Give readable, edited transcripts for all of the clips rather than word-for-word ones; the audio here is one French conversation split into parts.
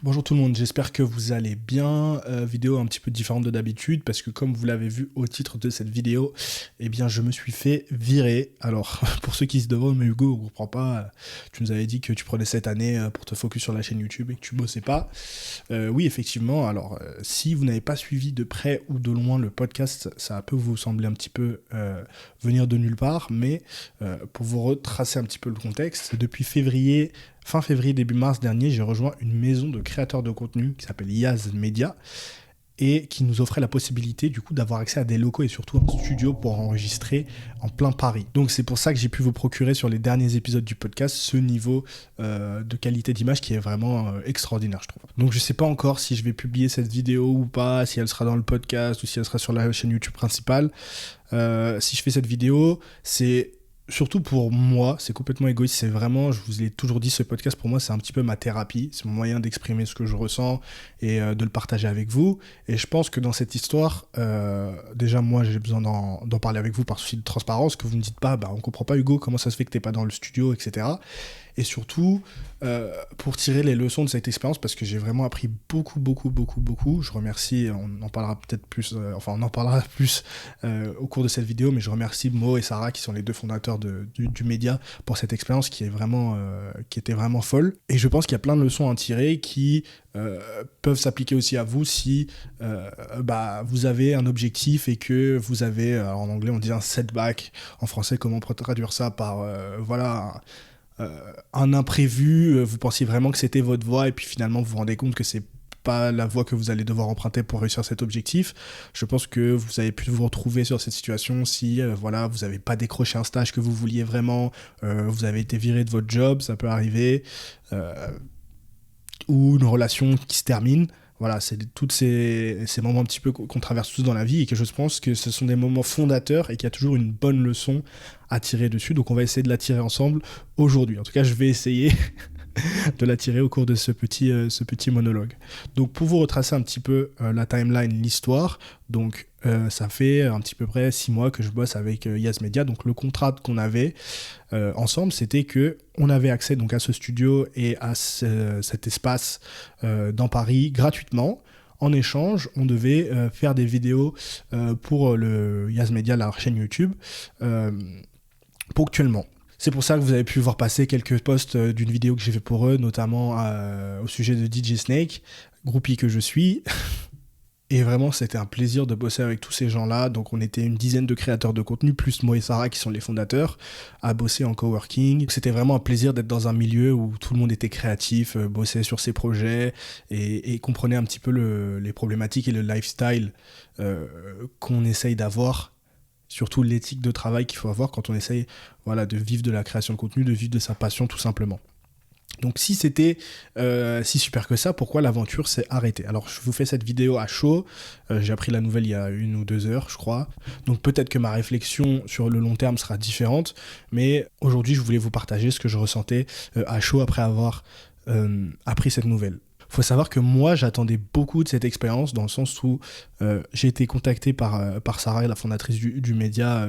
Bonjour tout le monde, j'espère que vous allez bien. Vidéo un petit peu différente de d'habitude parce que comme vous l'avez vu au titre de cette vidéo, eh bien je me suis fait virer. Alors pour ceux qui se demandent, mais Hugo, on comprend pas, tu nous avais dit que tu prenais cette année pour te focus sur la chaîne YouTube et que tu bossais pas. Oui effectivement, alors si vous n'avez pas suivi de près ou de loin le podcast, ça peut vous sembler un petit peu venir de nulle part, mais pour vous retracer un petit peu le contexte, depuis fin février, début mars dernier, j'ai rejoint une maison de créateurs de contenu qui s'appelle Yaz Media et qui nous offrait la possibilité du coup d'avoir accès à des locaux et surtout un studio pour enregistrer en plein Paris. Donc c'est pour ça que j'ai pu vous procurer sur les derniers épisodes du podcast ce niveau de qualité d'image qui est vraiment extraordinaire, je trouve. Donc je sais pas encore si je vais publier cette vidéo ou pas, si elle sera dans le podcast ou si elle sera sur la chaîne YouTube principale. Si je fais cette vidéo, c'est surtout pour moi, c'est complètement égoïste, c'est vraiment, je vous l'ai toujours dit, ce podcast pour moi c'est un petit peu ma thérapie, c'est mon moyen d'exprimer ce que je ressens et de le partager avec vous. Et je pense que dans cette histoire, déjà moi j'ai besoin d'en parler avec vous par souci de transparence, que vous me dites pas, on comprend pas Hugo, comment ça se fait que t'es pas dans le studio, etc. Et surtout, pour tirer les leçons de cette expérience, parce que j'ai vraiment appris beaucoup. Je remercie, on en parlera peut-être plus, on en parlera plus au cours de cette vidéo, mais je remercie Mo et Sarah, qui sont les deux fondateurs du média, pour cette expérience qui était vraiment folle. Et je pense qu'il y a plein de leçons à en tirer qui peuvent s'appliquer aussi à vous si vous avez un objectif et que vous avez, alors en anglais on dit un setback, en français comment on peut traduire ça par, un imprévu, vous pensiez vraiment que c'était votre voie et puis finalement vous vous rendez compte que c'est pas la voie que vous allez devoir emprunter pour réussir cet objectif. Je pense que vous avez pu vous retrouver sur cette situation si vous n'avez pas décroché un stage que vous vouliez vraiment, vous avez été viré de votre job, ça peut arriver, ou une relation qui se termine. Voilà, c'est tous ces moments un petit peu qu'on traverse tous dans la vie et que je pense que ce sont des moments fondateurs et qu'il y a toujours une bonne leçon à tirer dessus. Donc on va essayer de la tirer ensemble aujourd'hui. En tout cas, je vais essayer de la tirer au cours de ce petit monologue. Donc pour vous retracer un petit peu la timeline, l'histoire, donc ça fait un petit peu près 6 mois que je bosse avec Yaz Media. Donc le contrat qu'on avait ensemble, c'était que on avait accès donc à ce studio et à cet espace dans Paris gratuitement. En échange, on devait faire des vidéos pour le Yaz Media, la chaîne YouTube, ponctuellement. C'est pour ça que vous avez pu voir passer quelques posts d'une vidéo que j'ai fait pour eux, notamment au sujet de DJ Snake, groupie que je suis. Et vraiment, c'était un plaisir de bosser avec tous ces gens-là. Donc, on était une dizaine de créateurs de contenu, plus Mo et Sarah, qui sont les fondateurs, à bosser en coworking. C'était vraiment un plaisir d'être dans un milieu où tout le monde était créatif, bossait sur ses projets et comprenait un petit peu les problématiques et le lifestyle qu'on essaye d'avoir. Surtout l'éthique de travail qu'il faut avoir quand on essaye de vivre de la création de contenu, de vivre de sa passion tout simplement. Donc si c'était si super que ça, pourquoi l'aventure s'est arrêtée? Alors je vous fais cette vidéo à chaud, j'ai appris la nouvelle il y a 1 ou 2 heures je crois, donc peut-être que ma réflexion sur le long terme sera différente, mais aujourd'hui je voulais vous partager ce que je ressentais à chaud après avoir appris cette nouvelle. Faut savoir que moi, j'attendais beaucoup de cette expérience dans le sens où j'ai été contacté par Sarah, la fondatrice du média,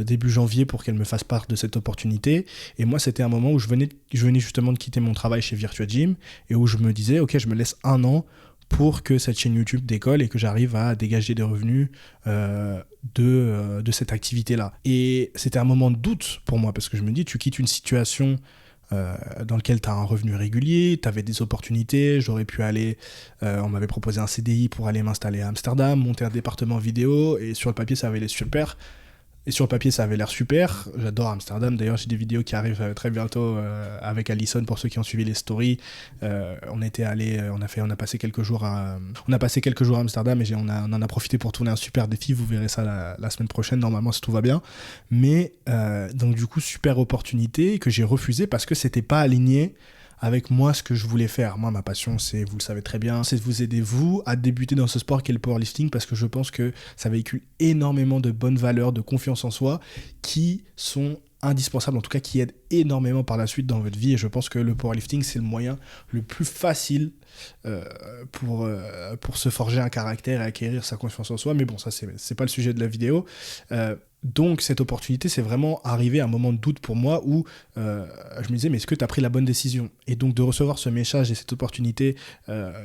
début janvier pour qu'elle me fasse part de cette opportunité. Et moi, c'était un moment où je venais justement de quitter mon travail chez Virtua Gym et où je me disais, ok, je me laisse 1 an pour que cette chaîne YouTube décolle et que j'arrive à dégager des revenus de cette activité-là. Et c'était un moment de doute pour moi parce que je me dis, tu quittes une situation dans lequel tu as un revenu régulier, tu avais des opportunités, j'aurais pu aller, on m'avait proposé un CDI pour aller m'installer à Amsterdam, monter un département vidéo, et sur le papier ça avait l'air super. J'adore Amsterdam, d'ailleurs j'ai des vidéos qui arrivent très bientôt avec Alison pour ceux qui ont suivi les stories. On a passé quelques jours à Amsterdam et on en a profité pour tourner un super défi, vous verrez ça la semaine prochaine normalement si tout va bien. Mais donc du coup super opportunité que j'ai refusée parce que c'était pas aligné avec moi ce que je voulais faire. Moi ma passion c'est, vous le savez très bien, c'est de vous aider vous à débuter dans ce sport qu'est le powerlifting parce que je pense que ça véhicule énormément de bonnes valeurs, de confiance en soi qui sont indispensables, en tout cas qui aident énormément par la suite dans votre vie et je pense que le powerlifting c'est le moyen le plus facile pour se forger un caractère et acquérir sa confiance en soi, mais bon ça c'est pas le sujet de la vidéo. Donc cette opportunité, c'est vraiment arrivé à un moment de doute pour moi où je me disais, mais est-ce que tu as pris la bonne décision? Et donc de recevoir ce message et cette opportunité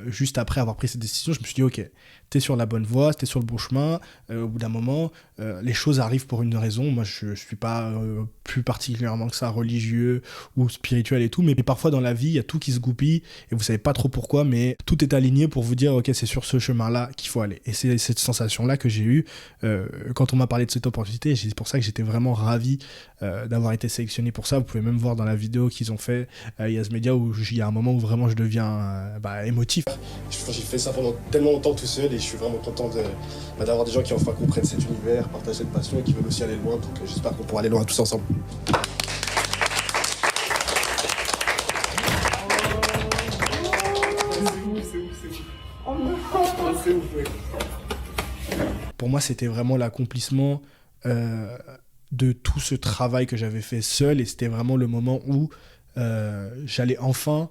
juste après avoir pris cette décision, je me suis dit, ok, t'es sur la bonne voie, t'es sur le bon chemin. Au bout d'un moment, les choses arrivent pour une raison. Moi, je suis pas plus particulièrement que ça religieux ou spirituel et tout, mais parfois dans la vie, il y a tout qui se goupille et vous savez pas trop pourquoi, mais tout est aligné pour vous dire, ok, c'est sur ce chemin-là qu'il faut aller. Et c'est cette sensation-là que j'ai eue quand on m'a parlé de cette opportunité. C'est pour ça que j'étais vraiment ravi d'avoir été sélectionné pour ça. Vous pouvez même voir dans la vidéo qu'ils ont fait Yas Media où il y a un moment où vraiment je deviens émotif. J'ai fait ça pendant tellement longtemps tout seul et je suis vraiment content d'avoir des gens qui enfin comprennent cet univers, partagent cette passion et qui veulent aussi aller loin. Donc j'espère qu'on pourra aller loin tous ensemble. Pour moi, c'était vraiment l'accomplissement de tout ce travail que j'avais fait seul et c'était vraiment le moment où j'allais enfin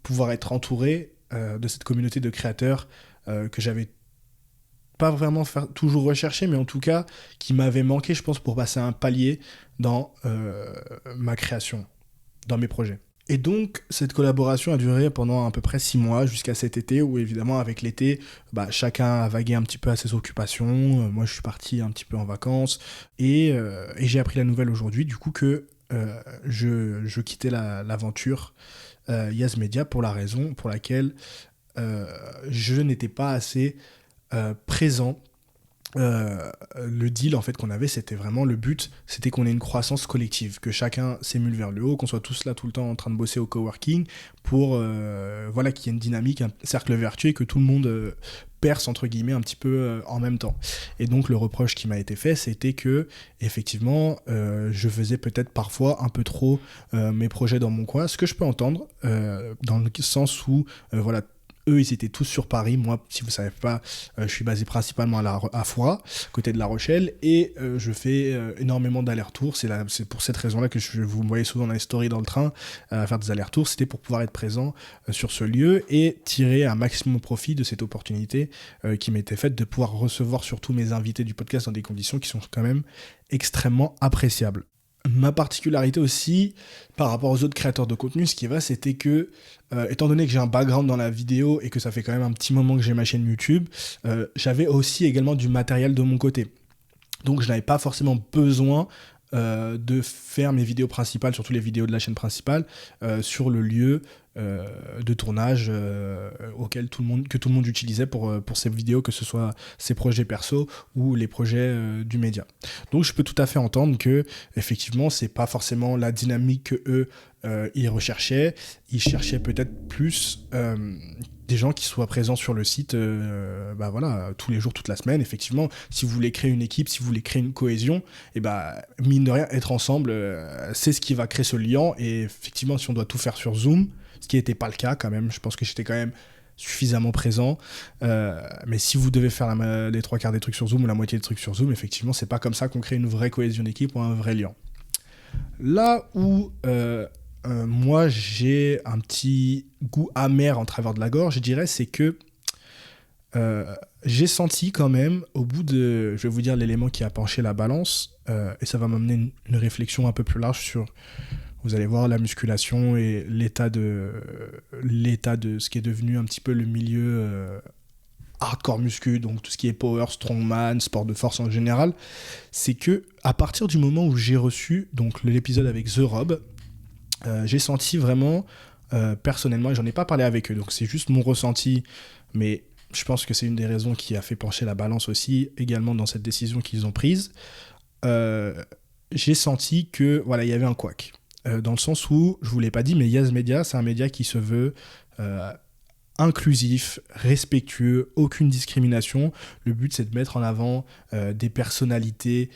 pouvoir être entouré de cette communauté de créateurs que j'avais pas vraiment toujours recherché, mais en tout cas qui m'avait manqué, je pense, pour passer un palier dans ma création, dans mes projets. Et donc, cette collaboration a duré pendant à peu près 6 mois, jusqu'à cet été, où évidemment, avec l'été, chacun a vagué un petit peu à ses occupations. Moi, je suis parti un petit peu en vacances. Et j'ai appris la nouvelle aujourd'hui, du coup, que je quittais l'aventure Yas Media pour la raison pour laquelle je n'étais pas assez présent. Le deal en fait qu'on avait, c'était vraiment le but, c'était qu'on ait une croissance collective, que chacun s'émule vers le haut, qu'on soit tous là tout le temps en train de bosser au coworking pour qu'il y ait une dynamique, un cercle vertueux et que tout le monde perce entre guillemets un petit peu en même temps. Et donc le reproche qui m'a été fait, c'était que effectivement je faisais peut-être parfois un peu trop mes projets dans mon coin, ce que je peux entendre dans le sens où eux, ils étaient tous sur Paris. Moi, si vous ne savez pas, je suis basé principalement à Foix, côté de La Rochelle, et je fais énormément d'allers-retours. C'est pour cette raison-là que vous me voyez souvent dans les stories dans le train à faire des allers-retours. C'était pour pouvoir être présent sur ce lieu et tirer un maximum profit de cette opportunité qui m'était faite de pouvoir recevoir surtout mes invités du podcast dans des conditions qui sont quand même extrêmement appréciables. Ma particularité aussi, par rapport aux autres créateurs de contenu, ce qui est vrai, c'était que, étant donné que j'ai un background dans la vidéo et que ça fait quand même un petit moment que j'ai ma chaîne YouTube, j'avais aussi également du matériel de mon côté. Donc je n'avais pas forcément besoin de faire mes vidéos principales, surtout les vidéos de la chaîne principale, sur le lieu de tournage que tout le monde utilisait pour ces vidéos, que ce soit ses projets perso ou les projets du média. Donc je peux tout à fait entendre que effectivement c'est pas forcément la dynamique que eux ils recherchaient. Ils cherchaient peut-être plus des gens qui soient présents sur le site tous les jours, toute la semaine. Effectivement, si vous voulez créer une équipe, si vous voulez créer une cohésion, mine de rien, être ensemble, c'est ce qui va créer ce lien. Et effectivement, si on doit tout faire sur Zoom, ce qui n'était pas le cas quand même, je pense que j'étais quand même suffisamment présent. Mais si vous devez faire les 3/4 des trucs sur Zoom ou la moitié des trucs sur Zoom, effectivement, c'est pas comme ça qu'on crée une vraie cohésion d'équipe ou un vrai lien. Là où moi j'ai un petit goût amer en travers de la gorge, je dirais, c'est que j'ai senti quand même, au bout de, je vais vous dire l'élément qui a penché la balance, et ça va m'amener une réflexion un peu plus large sur, vous allez voir, la musculation et l'état de ce qui est devenu un petit peu le milieu hardcore muscu, donc tout ce qui est power, strongman, sport de force en général. C'est que à partir du moment où j'ai reçu donc l'épisode avec The Rob, j'ai senti vraiment personnellement, et j'en ai pas parlé avec eux, donc c'est juste mon ressenti, mais je pense que c'est une des raisons qui a fait pencher la balance aussi également dans cette décision qu'ils ont prise. J'ai senti que il y avait un couac. Dans le sens où, je vous l'ai pas dit, mais Yas Media, c'est un média qui se veut inclusif, respectueux, aucune discrimination. Le but, c'est de mettre en avant des personnalités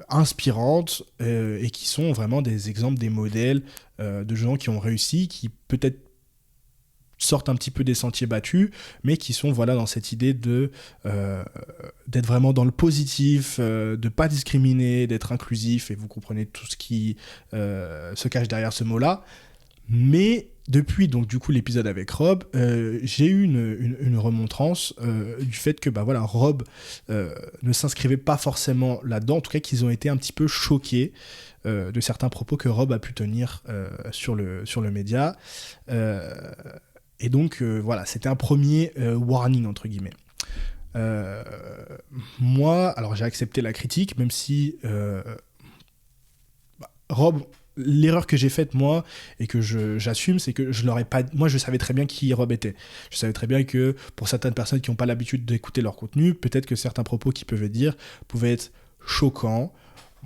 inspirantes et qui sont vraiment des exemples, des modèles de gens qui ont réussi, qui peut-être sortent un petit peu des sentiers battus, mais qui sont dans cette idée d'être vraiment dans le positif, de pas discriminer, d'être inclusif, et vous comprenez tout ce qui se cache derrière ce mot-là. Mais depuis donc du coup l'épisode avec Rob, j'ai eu une remontrance du fait que bah voilà, Rob ne s'inscrivait pas forcément là-dedans, en tout cas qu'ils ont été un petit peu choqués de certains propos que Rob a pu tenir sur le média. Et donc voilà, c'était un premier warning entre guillemets. Moi, alors j'ai accepté la critique, même si Rob, l'erreur que j'ai faite moi et que j'assume, c'est que je l'aurais pas. Moi, je savais très bien qui Rob était. Je savais très bien que pour certaines personnes qui n'ont pas l'habitude d'écouter leur contenu, peut-être que certains propos qu'il peuvent dire pouvaient être choquants.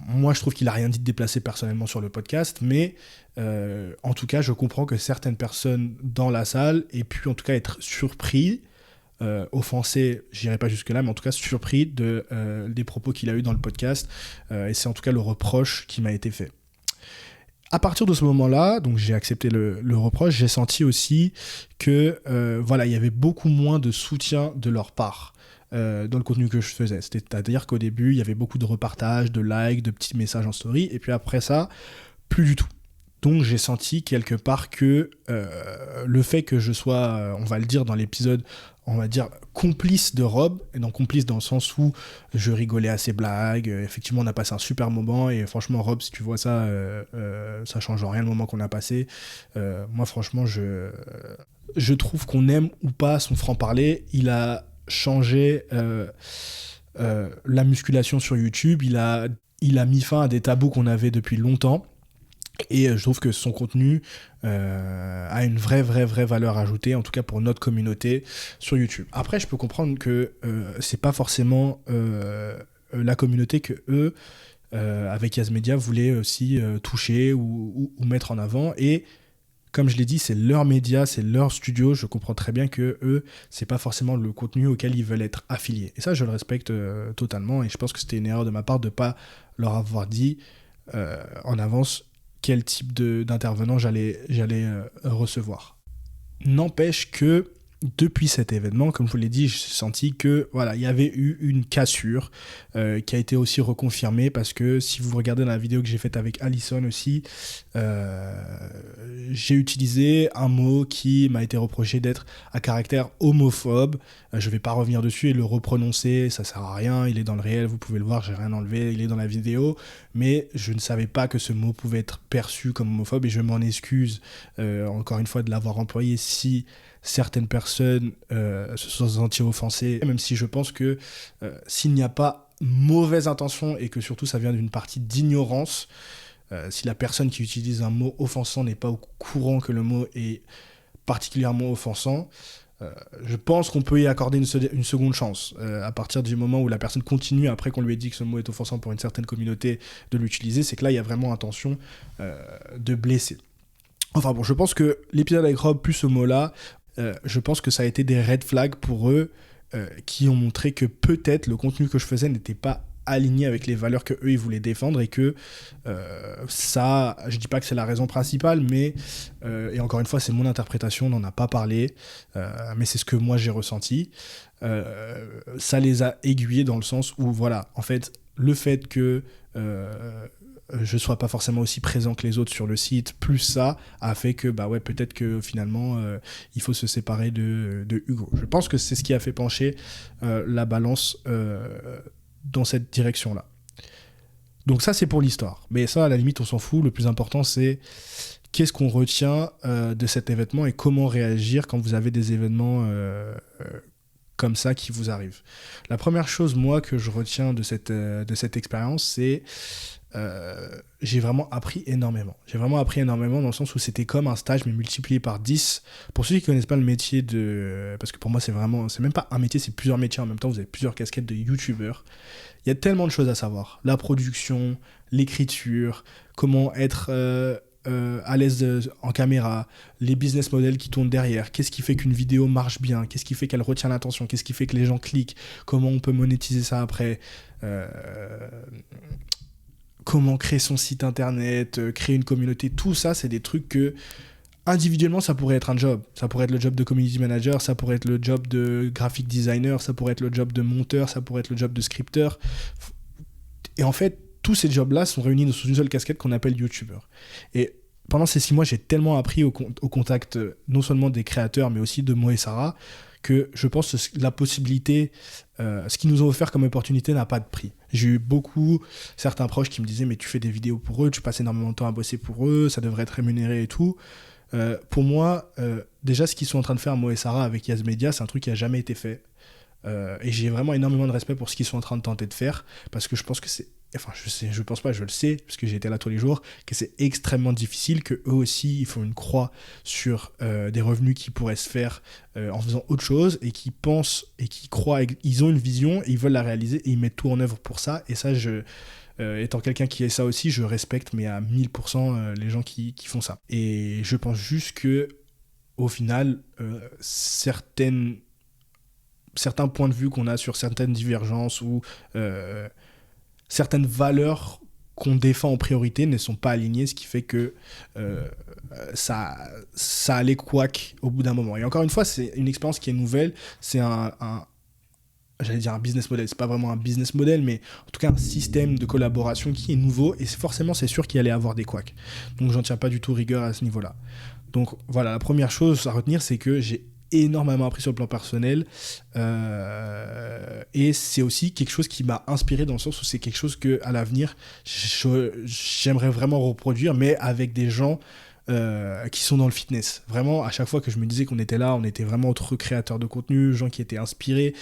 Moi, je trouve qu'il a rien dit de déplacé personnellement sur le podcast, mais en tout cas, je comprends que certaines personnes dans la salle aient pu en tout cas être surpris. Offensé, j'irai pas jusque là, mais en tout cas surpris des propos qu'il a eu dans le podcast, et c'est en tout cas le reproche qui m'a été fait. À partir de ce moment-là, donc j'ai accepté le reproche, j'ai senti aussi que voilà, il y avait beaucoup moins de soutien de leur part dans le contenu que je faisais. C'est-à-dire qu'au début, il y avait beaucoup de repartages, de likes, de petits messages en story, et puis après ça, plus du tout. Donc j'ai senti quelque part que le fait que je sois, on va le dire dans l'épisode, on va dire complice de Rob, et donc complice dans le sens où je rigolais à ses blagues, effectivement on a passé un super moment, et franchement Rob, si tu vois ça, ça change rien le moment qu'on a passé. Moi franchement je trouve qu'on aime ou pas son franc-parler, il a changé la musculation sur YouTube, il a mis fin à des tabous qu'on avait depuis longtemps. Et je trouve que son contenu a une vraie valeur ajoutée, en tout cas pour notre communauté sur YouTube. Après, je peux comprendre que c'est pas forcément la communauté que eux, avec Yas Media, voulaient aussi toucher ou mettre en avant. Et comme je l'ai dit, c'est leur média, c'est leur studio. Je comprends très bien que eux, c'est pas forcément le contenu auquel ils veulent être affiliés. Et ça, je le respecte totalement. Et je pense que c'était une erreur de ma part de pas leur avoir dit en avance quel type d'intervenant j'allais recevoir. N'empêche que depuis cet événement, comme je vous l'ai dit, j'ai senti que voilà, il y avait eu une cassure qui a été aussi reconfirmée, parce que si vous regardez dans la vidéo que j'ai faite avec Alison aussi, j'ai utilisé un mot qui m'a été reproché d'être à caractère homophobe. Je vais pas revenir dessus et le reprononcer, ça sert à rien, il est dans le réel, vous pouvez le voir, j'ai rien enlevé, il est dans la vidéo, mais je ne savais pas que ce mot pouvait être perçu comme homophobe, et je m'en excuse encore une fois de l'avoir employé si certaines personnes se sont senties offensées, même si je pense que s'il n'y a pas mauvaise intention et que surtout ça vient d'une partie d'ignorance, si la personne qui utilise un mot offensant n'est pas au courant que le mot est particulièrement offensant, je pense qu'on peut y accorder une seconde chance. À partir du moment où la personne continue, après qu'on lui ait dit que ce mot est offensant pour une certaine communauté, de l'utiliser, c'est que là il y a vraiment intention de blesser. Enfin bon, je pense que l'épisode avec Rob plus ce mot-là, je pense que ça a été des red flags pour eux qui ont montré que peut-être le contenu que je faisais n'était pas aligné avec les valeurs que eux ils voulaient défendre, et que ça, je dis pas que c'est la raison principale, mais et encore une fois c'est mon interprétation, on n'en a pas parlé, mais c'est ce que moi j'ai ressenti, ça les a aiguillés dans le sens où voilà, en fait le fait que je sois pas forcément aussi présent que les autres sur le site, plus ça a fait que bah ouais, peut-être que finalement il faut se séparer de Hugo. Je pense que c'est ce qui a fait pencher la balance dans cette direction-là. Donc ça c'est pour l'histoire, mais ça à la limite on s'en fout. Le plus important c'est qu'est-ce qu'on retient de cet événement et comment réagir quand vous avez des événements comme ça qui vous arrivent. La première chose moi que je retiens de cette expérience, c'est j'ai vraiment appris énormément. J'ai vraiment appris énormément dans le sens où c'était comme un stage mais multiplié par 10. Pour ceux qui ne connaissent pas le métier parce que pour moi c'est même pas un métier, c'est plusieurs métiers en même temps, vous avez plusieurs casquettes de youtubeurs. Il y a tellement de choses à savoir. La production, l'écriture, comment être à l'aise en caméra, les business models qui tournent derrière, qu'est-ce qui fait qu'une vidéo marche bien, qu'est-ce qui fait qu'elle retient l'attention, qu'est-ce qui fait que les gens cliquent, comment on peut monétiser ça après, comment créer son site internet, créer une communauté, tout ça, c'est des trucs que, individuellement, ça pourrait être un job. Ça pourrait être le job de community manager, ça pourrait être le job de graphic designer, ça pourrait être le job de monteur, ça pourrait être le job de scripteur. Et en fait, tous ces jobs-là sont réunis sous une seule casquette qu'on appelle YouTuber. Et pendant ces 6 mois, j'ai tellement appris au contact non seulement des créateurs, mais aussi de Mo et Sarah, que je pense que la possibilité, ce qu'ils nous ont offert comme opportunité n'a pas de prix. J'ai eu certains proches qui me disaient mais tu fais des vidéos pour eux, tu passes énormément de temps à bosser pour eux, ça devrait être rémunéré et tout. Pour moi, déjà ce qu'ils sont en train de faire Mo et Sarah avec Yas Media, c'est un truc qui n'a jamais été fait. Et j'ai vraiment énormément de respect pour ce qu'ils sont en train de tenter de faire, parce que je pense que je pense pas, je le sais, parce que j'ai été là tous les jours, que c'est extrêmement difficile, que eux aussi, ils font une croix sur des revenus qui pourraient se faire en faisant autre chose, et qui pensent, et qui croient, ils ont une vision, et ils veulent la réaliser, et ils mettent tout en œuvre pour ça, et ça, étant quelqu'un qui est ça aussi, je respecte, mais à 1000% les gens qui font ça. Et je pense juste que, au final, certains points de vue qu'on a sur certaines divergences ou certaines valeurs qu'on défend en priorité ne sont pas alignées, ce qui fait que ça allait couac au bout d'un moment. Et encore une fois, c'est une expérience qui est nouvelle, c'est j'allais dire un business model, c'est pas vraiment un business model, mais en tout cas un système de collaboration qui est nouveau, et c'est sûr qu'il allait avoir des couacs. Donc j'en tiens pas du tout rigueur à ce niveau-là. Donc voilà, la première chose à retenir, c'est que j'ai énormément appris sur le plan personnel, et c'est aussi quelque chose qui m'a inspiré, dans le sens où c'est quelque chose que à l'avenir j'aimerais vraiment reproduire, mais avec des gens qui sont dans le fitness. Vraiment, à chaque fois que je me disais qu'on était là, on était vraiment entre créateurs de contenu, gens qui étaient inspirés,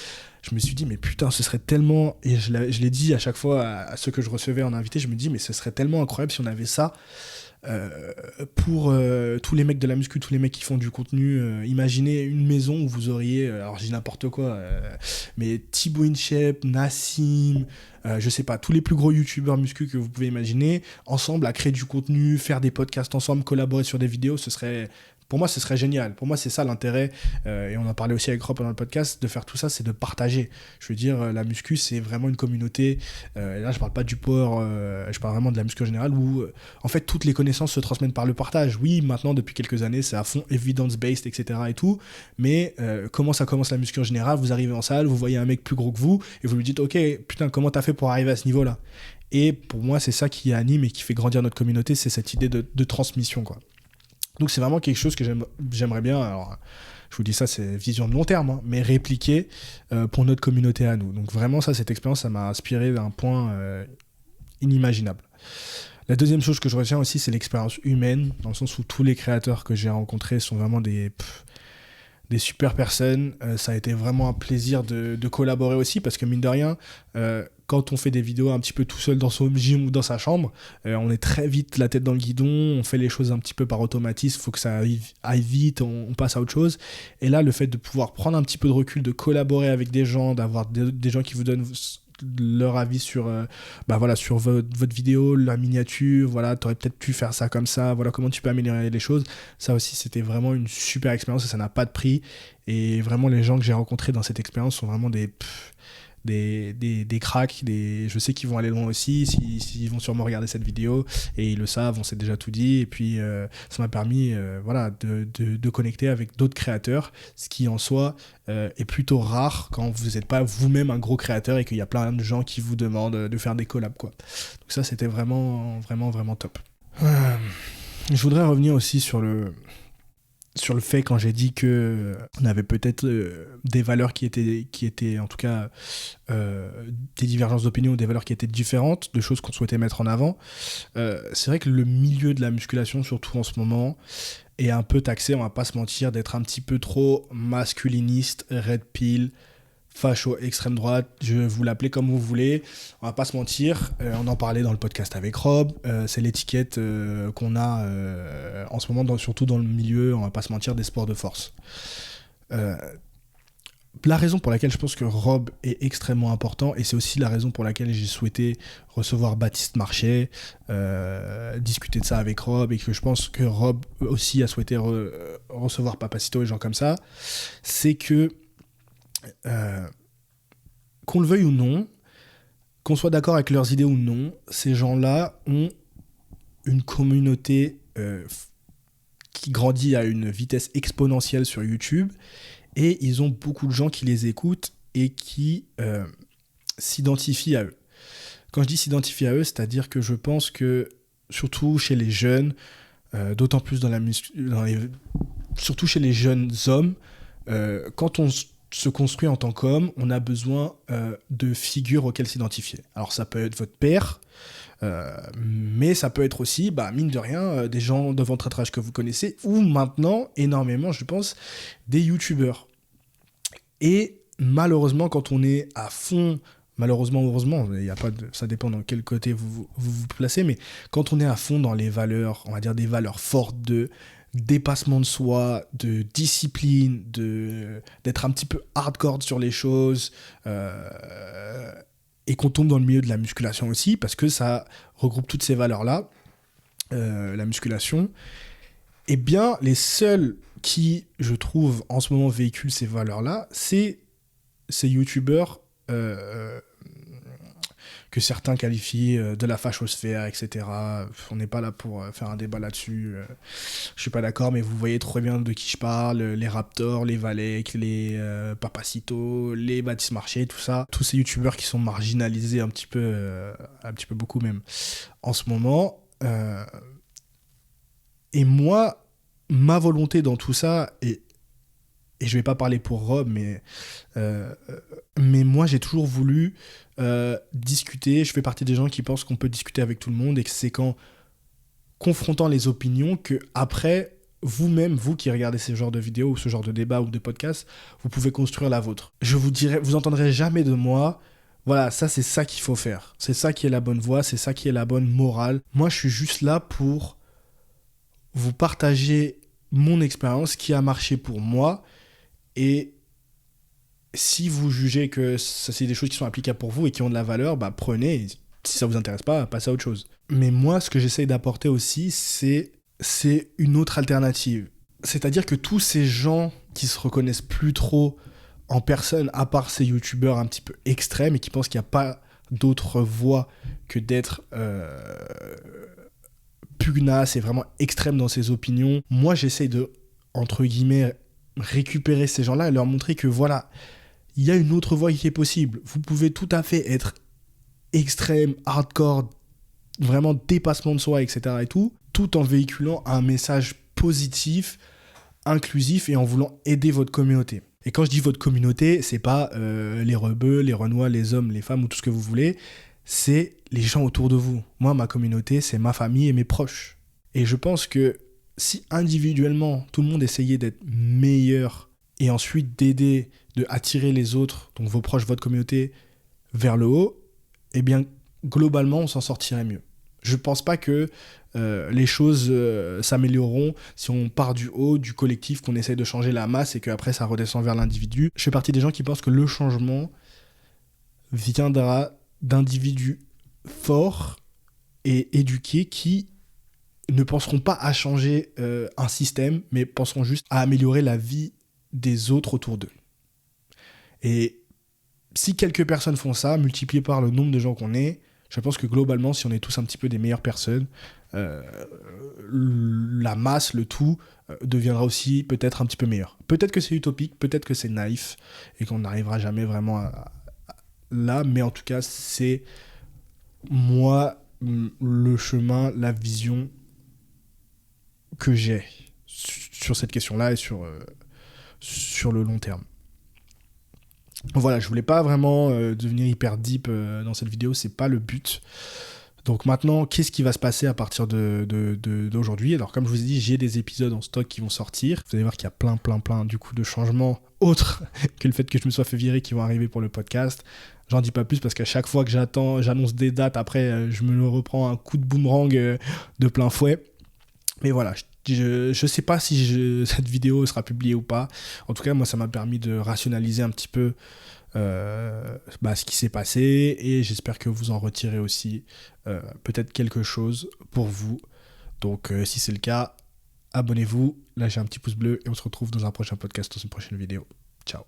je me suis dit mais putain, ce serait tellement, et je l'ai dit à chaque fois à ceux que je recevais en invité, je me dis mais ce serait tellement incroyable si on avait ça pour tous les mecs de la muscu, tous les mecs qui font du contenu. Imaginez une maison où vous auriez, alors je dis n'importe quoi, mais Thibaut InShape, Nassim, je sais pas, tous les plus gros youtubeurs muscu que vous pouvez imaginer, ensemble à créer du contenu, faire des podcasts ensemble, collaborer sur des vidéos, pour moi, ce serait génial. Pour moi, c'est ça l'intérêt, et on en parlait aussi avec Rob pendant le podcast, de faire tout ça, c'est de partager. Je veux dire, la muscu, c'est vraiment une communauté, et là, je parle pas du sport, je parle vraiment de la muscu en général, où, en fait, toutes les connaissances se transmettent par le partage. Oui, maintenant, depuis quelques années, c'est à fond evidence-based, etc. et tout, mais comment ça commence la muscu en général? Vous arrivez en salle, vous voyez un mec plus gros que vous, et vous lui dites, ok, putain, comment t'as fait pour arriver à ce niveau-là? Et pour moi, c'est ça qui anime et qui fait grandir notre communauté, c'est cette idée de transmission, quoi. Donc c'est vraiment quelque chose que j'aimerais bien, alors je vous dis ça, c'est vision de long terme, hein, mais répliquer pour notre communauté à nous. Donc vraiment ça, cette expérience, ça m'a inspiré d'un point inimaginable. La deuxième chose que je retiens aussi, c'est l'expérience humaine, dans le sens où tous les créateurs que j'ai rencontrés sont vraiment des super personnes. Ça a été vraiment un plaisir de collaborer aussi, parce que mine de rien, quand on fait des vidéos un petit peu tout seul dans son gym ou dans sa chambre, on est très vite la tête dans le guidon, on fait les choses un petit peu par automatisme, il faut que ça aille vite, on passe à autre chose. Et là, le fait de pouvoir prendre un petit peu de recul, de collaborer avec des gens, d'avoir des gens qui vous donnent leur avis sur sur votre vidéo, la miniature, voilà, t'aurais peut-être pu faire ça comme ça, voilà comment tu peux améliorer les choses. Ça aussi, c'était vraiment une super expérience et ça n'a pas de prix. Et vraiment, les gens que j'ai rencontrés dans cette expérience sont vraiment des cracks, je sais qu'ils vont aller loin aussi, s'ils vont sûrement regarder cette vidéo, et ils le savent, on s'est déjà tout dit, et puis ça m'a permis de connecter avec d'autres créateurs, ce qui en soi est plutôt rare quand vous n'êtes pas vous-même un gros créateur et qu'il y a plein de gens qui vous demandent de faire des collabs, quoi. Donc ça, c'était vraiment, vraiment, vraiment top. Je voudrais revenir aussi sur le fait, quand j'ai dit que on avait peut-être des valeurs qui étaient en tout cas des divergences d'opinion, ou des valeurs qui étaient différentes, de choses qu'on souhaitait mettre en avant. C'est vrai que le milieu de la musculation, surtout en ce moment, est un peu taxé, on va pas se mentir, d'être un petit peu trop masculiniste, red pill, facho, extrême droite, je vais vous l'appeler comme vous voulez, on va pas se mentir, on en parlait dans le podcast avec Rob, c'est l'étiquette qu'on a en ce moment, surtout dans le milieu, on va pas se mentir, des sports de force. La raison pour laquelle je pense que Rob est extrêmement important, et c'est aussi la raison pour laquelle j'ai souhaité recevoir Baptiste Marchais, discuter de ça avec Rob, et que je pense que Rob aussi a souhaité recevoir Papacito et gens comme ça, c'est que qu'on le veuille ou non, qu'on soit d'accord avec leurs idées ou non, ces gens-là ont une communauté qui grandit à une vitesse exponentielle sur YouTube, et ils ont beaucoup de gens qui les écoutent et qui s'identifient à eux. Quand je dis s'identifient à eux, c'est-à-dire que je pense que, surtout chez les jeunes, d'autant plus surtout chez les jeunes hommes. Quand on se construit en tant qu'homme, on a besoin de figures auxquelles s'identifier. Alors ça peut être votre père, mais ça peut être aussi, mine de rien, des gens de votre âge que vous connaissez, ou maintenant, énormément, je pense, des youtubeurs. Et malheureusement, quand on est à fond, malheureusement ou heureusement, ça dépend dans quel côté vous placez, mais quand on est à fond dans les valeurs, on va dire des valeurs fortes de dépassement de soi, de discipline, d'être un petit peu hardcore sur les choses, et qu'on tombe dans le milieu de la musculation aussi, parce que ça regroupe toutes ces valeurs-là, la musculation, eh bien, les seuls qui, je trouve, en ce moment véhiculent ces valeurs-là, c'est ces youtubeurs que certains qualifient de la fachosphère, etc. On n'est pas là pour faire un débat là-dessus. Je suis pas d'accord, mais vous voyez trop bien de qui je parle. Les Raptors, les Valek, les Papacito, les Baptiste Marché, tout ça. Tous ces youtubeurs qui sont marginalisés un petit peu beaucoup même, en ce moment. Et moi, ma volonté dans tout ça, et je vais pas parler pour Rob, mais moi j'ai toujours voulu discuter. Je fais partie des gens qui pensent qu'on peut discuter avec tout le monde et que c'est qu'en confrontant les opinions que après, vous-même, vous qui regardez ce genre de vidéos ou ce genre de débat ou de podcast, vous pouvez construire la vôtre. Je vous dirai, vous entendrez jamais de moi, voilà, ça c'est ça qu'il faut faire. C'est ça qui est la bonne voie, c'est ça qui est la bonne morale. Moi je suis juste là pour vous partager mon expérience qui a marché pour moi. Et si vous jugez que ça, c'est des choses qui sont applicables pour vous et qui ont de la valeur, prenez. Si ça vous intéresse pas, passez à autre chose. Mais moi, ce que j'essaye d'apporter aussi, c'est une autre alternative. C'est-à-dire que tous ces gens qui se reconnaissent plus trop en personne, à part ces youtubeurs un petit peu extrêmes et qui pensent qu'il n'y a pas d'autre voie que d'être pugnace et vraiment extrême dans ses opinions, moi, j'essaye de, entre guillemets, récupérer ces gens-là et leur montrer que voilà, il y a une autre voie qui est possible. Vous pouvez tout à fait être extrême, hardcore, vraiment dépassement de soi, etc. et tout en véhiculant un message positif, inclusif et en voulant aider votre communauté. Et quand je dis votre communauté, c'est pas les rebeux, les renois, les hommes, les femmes ou tout ce que vous voulez, c'est les gens autour de vous. Moi, ma communauté, c'est ma famille et mes proches. Et je pense que si individuellement, tout le monde essayait d'être meilleur et ensuite d'aider, de attirer les autres, donc vos proches, votre communauté, vers le haut, eh bien, globalement, on s'en sortirait mieux. Je ne pense pas que les choses s'amélioreront si on part du haut, du collectif, qu'on essaie de changer la masse et qu'après, ça redescend vers l'individu. Je fais partie des gens qui pensent que le changement viendra d'individus forts et éduqués qui ne penseront pas à changer un système, mais penseront juste à améliorer la vie des autres autour d'eux. Et si quelques personnes font ça, multiplié par le nombre de gens qu'on est, je pense que globalement, si on est tous un petit peu des meilleures personnes, la masse, le tout, deviendra aussi peut-être un petit peu meilleur. Peut-être que c'est utopique, peut-être que c'est naïf, et qu'on n'arrivera jamais vraiment là, mais en tout cas, c'est moi, le chemin, la vision que j'ai sur cette question-là et sur le long terme. Voilà, je voulais pas vraiment devenir hyper deep dans cette vidéo, c'est pas le but. Donc maintenant, qu'est-ce qui va se passer à partir d'aujourd'hui ? Alors comme je vous ai dit, j'ai des épisodes en stock qui vont sortir. Vous allez voir qu'il y a plein du coup de changements autres que le fait que je me sois fait virer qui vont arriver pour le podcast. J'en dis pas plus parce qu'à chaque fois que j'annonce des dates, après je me reprends un coup de boomerang de plein fouet. Mais voilà, je sais pas si cette vidéo sera publiée ou pas. En tout cas, moi, ça m'a permis de rationaliser un petit peu ce qui s'est passé et j'espère que vous en retirez aussi peut-être quelque chose pour vous. Donc, si c'est le cas, abonnez-vous, lâchez un petit pouce bleu et on se retrouve dans un prochain podcast, dans une prochaine vidéo. Ciao.